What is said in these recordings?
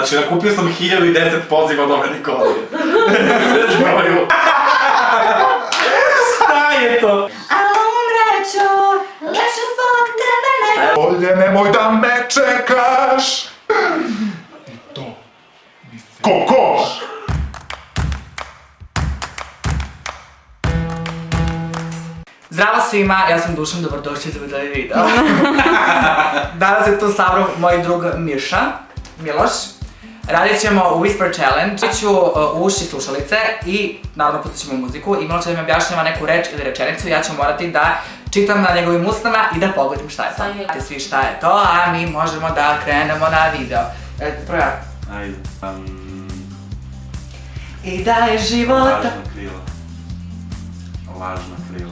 Znači, nakupio sam 1010 poziva od ove Nikolije. Sve znaju. Šta je to? A umreću, lepše zbog tebe nego... Bolje nemoj da me čekaš. I to mi se... Kokoš! Zdravo svima, ja sam Dušan, dobrodošli u ovaj video. Danas je tu sa mnom moj drug Miša, Miloš. Radit ćemo Whisper Challenge. Radit ću u uši slušalice i naravno pustit ćemo muziku i Miloš će da mi objašnjava neku reč ili rečenicu. Ja ću morati da čitam na njegovim usnama i da pogodim šta je to. Znate svi šta je to, a mi možemo da krenemo na video. Prvo ja. Ajde. I da je života... Lažna krila. Lažna krila.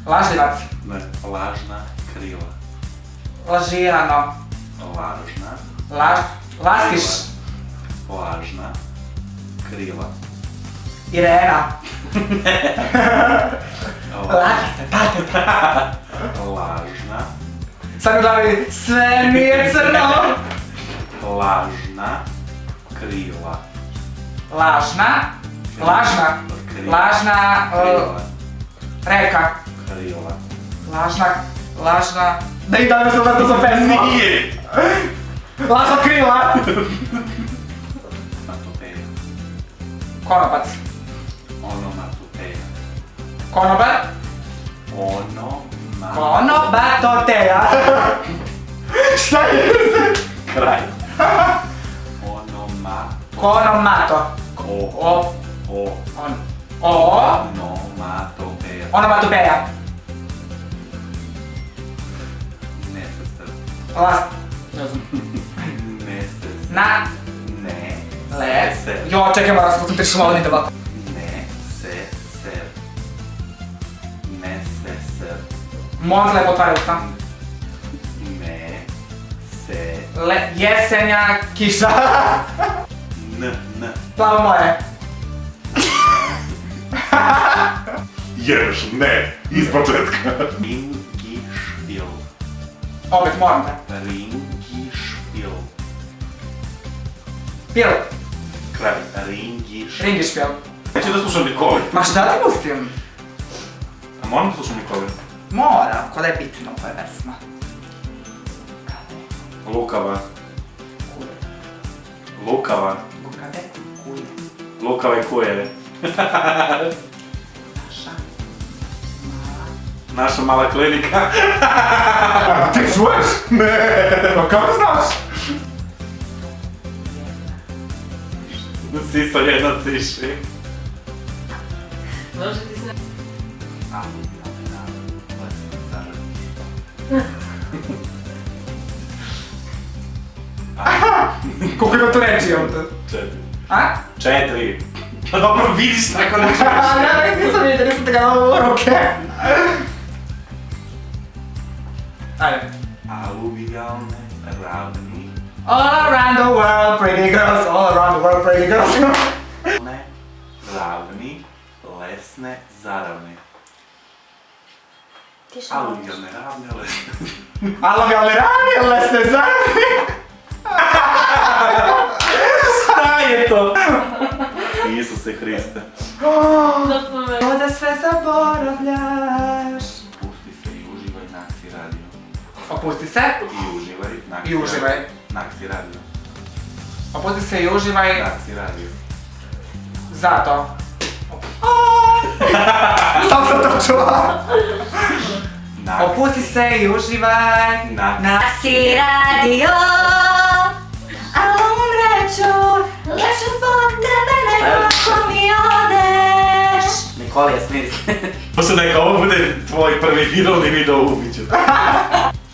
Lažljivac. Ne, lažna krila. Lažirano. Lažna. Laskiš. Lažna krila. Irena. Lažna. Sad mi glavi, sve mi je crno. Lažna krila. Lažna. Lažna. Lažna. Reka. Krila. Lažna. Da i dalje sam zato za pesma. Nije! Lažna krila. Matopeja. Konopac. Onomatopeja. Konobar. Konobatoteja. Šta je? Kraj. Konomato. Onomatopeja. Onomatopeja. Nesestar. Last. Ne znam. Nesestar. Na. Ne. Le. Se. Jo, čekaj, moram se koncentrišem ovo nide ovako. Neseser. Neseser. Molim lepo otvara usta. Jesenja kiša. N. Plavo more. Ješ, ne, iz početka. Ringišpil. Opet, moram te. Ringišpil. Pil. Kraj. Ringišpil. Ringišpil. Neću da slušam Nikoli. Ma šta ti pustim? A moram da slušam Nikoli? Mora, ko da je bitno koja je pesma. Lukava. Kuje. Lukava. Lukave, kuje. Lukave kuje. Naša mala klinika. A ti čuješ? Ne, pa kako znaš? Sisa jedna ciši. Može ti se... Koliko ima tu reći ovdje? 4. A? 4. Pa dobro vidiš tako nešto. Ne, nisam vidio, nisam te ga dao u ruke. Ajde. Aluvijalne ravni. All around the world, pretty girls, all around the world, pretty girls. Ravni, lesne, zaravne. Tiša. Aluvijalne ravne, lesne. Aluvijalne ravni, lesne zaravne. Šta je to? Isuse Hriste. Zato me... Ovdje sve zaboravljaš. Pusti se i uživaj na Aksi radio. Opusti se. I uživaj na Aksi I uživaj. radio. Na Aksi radio. Opusti se i uživaj. Na Aksi radio. Zato. Sam sam to čula. Na Opusti se i uživaj. Na Si radio, a umreću, lepše zbog tebe nego ako mi odeš. Nikolija, smiri se. Možda neka ovo bude tvoj prvi viralni video u Ubiću.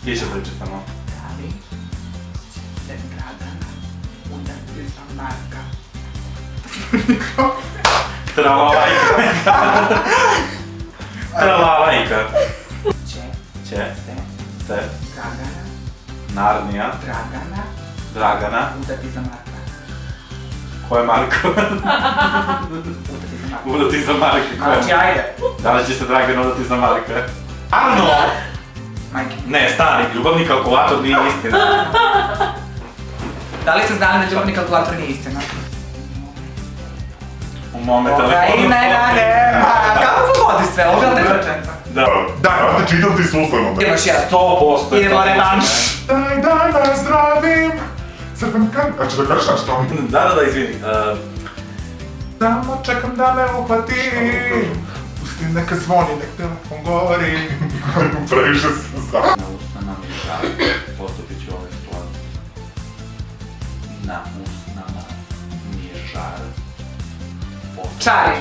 Više priče samo. Pravi se Dragana udarti za Marka. Travalajka. Travalajka. Će Će. Se. Dragana, Narnija. Dragana. udati za Marka. Ko je Marko? Udati za Marka. Udati za Marka. Ko je? Znači, ajde. Da li će se Dragana udati za Marka? Ano! Majke. Ne, stani, ljubavni kalkulator nije istina. Da li ste znali da ljubavni kalkulator nije istina? U mome Toga telefonu. imena nema. Kako pogodi sve? Ovo je rečenica. Da. Daj, čitati sustavno. Još jedan. 100% je Idemo to revanš. Daj, nazdravim. Crven kan... A će da kažeš nešto? Da, izvini. Samo čekam da me uhvati. Pusti neka zvoni, nek telefon gori. Previše se znam. Na usnama mi je žar, postupit ću ovaj stvar. Na usnama mi je žar. Čari.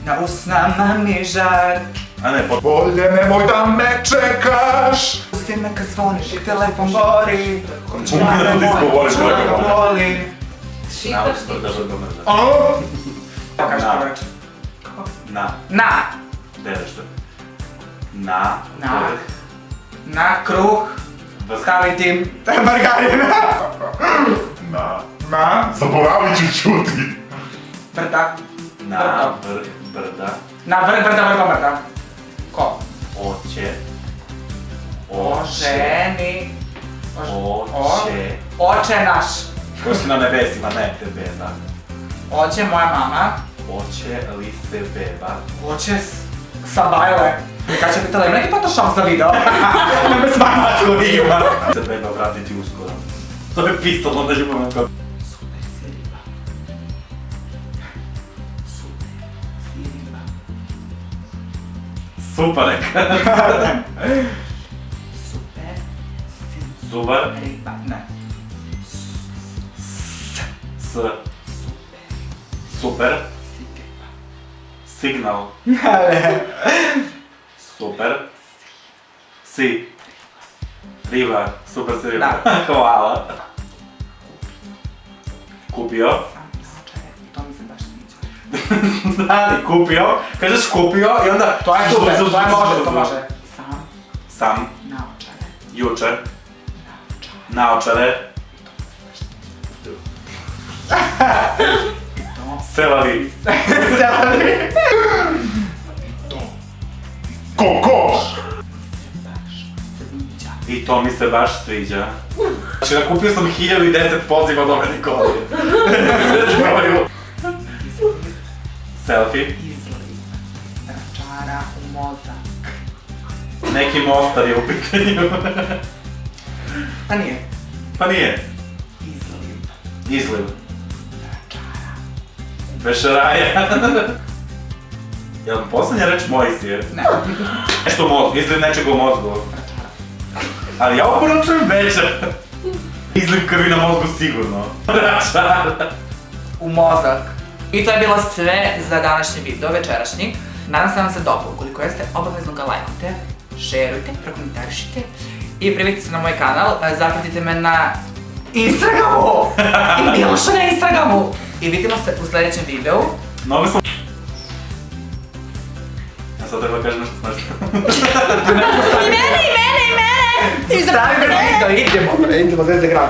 Na usnama mi žar. A ne, Bolje nemoj da me čekaš. Pusti neka zvoniš i telefon gori. Mogu da ti izgovorim Čega koga voli. Čitaš ti. da ga mrzam. A? Kako kažeš Na. to reći? Na, Na. delaš to. Na, Na. vrh, Na kruh. Staviti margarina. Na? Zaboravit ću čuti. Brda. na vrh brda, Na vrh brda. Ko? oće, Oženi. oće, Oče naš. ko si na nebesima, ne te beba. Oće moja mama. Oće li se beba? Oće sa bajle. Kad će pitala, ima neki Photoshop za video? Ne me smaču ima. Se beba vratiti uskoro. To je pistol, onda ljubavno kao... Super si riba. Super reka. Super. Riba. Ne. S. Super. Signal. Super. Si. Riba. Super si riba. Hvala. Kupio. To mi se baš sviđa. Da, kupio. Kažeš kupio i onda... To je super, to je može, to može. Sam. Naočare. Jučer. Naočare. Selali. Kokoš! I to mi se baš sviđa. Znači, nakupio sam 1010 poziva od ove Nikolije. Selfie. Izliv. Tračara u mozak. Neki Mostar je u pitanju. Pa nije. Pa nije. Izliv. Izliv. Tračara. Vešaraja. Jel vam posljednja reč Mojsije? Ne. Nešto u mozgu, izliv nečeg u mozgu. Ali ja oporučujem večer. Izliv krvi na mozgu sigurno. Račara. U mozak. I to je bilo sve za današnji video, večerašnji. Nadam se da vam se dopao. Ukoliko jeste, obavezno ga lajkujte, šerujte, prokomentarišite i privikite se na moj kanal. Zapratite me na Instagramu i Miloša na Instagramu. I vidimo se u sljedećem videu. Novi sam... Ja sad treba kažem nešto smešno. I mene! Stavi me video, idemo za Instagram.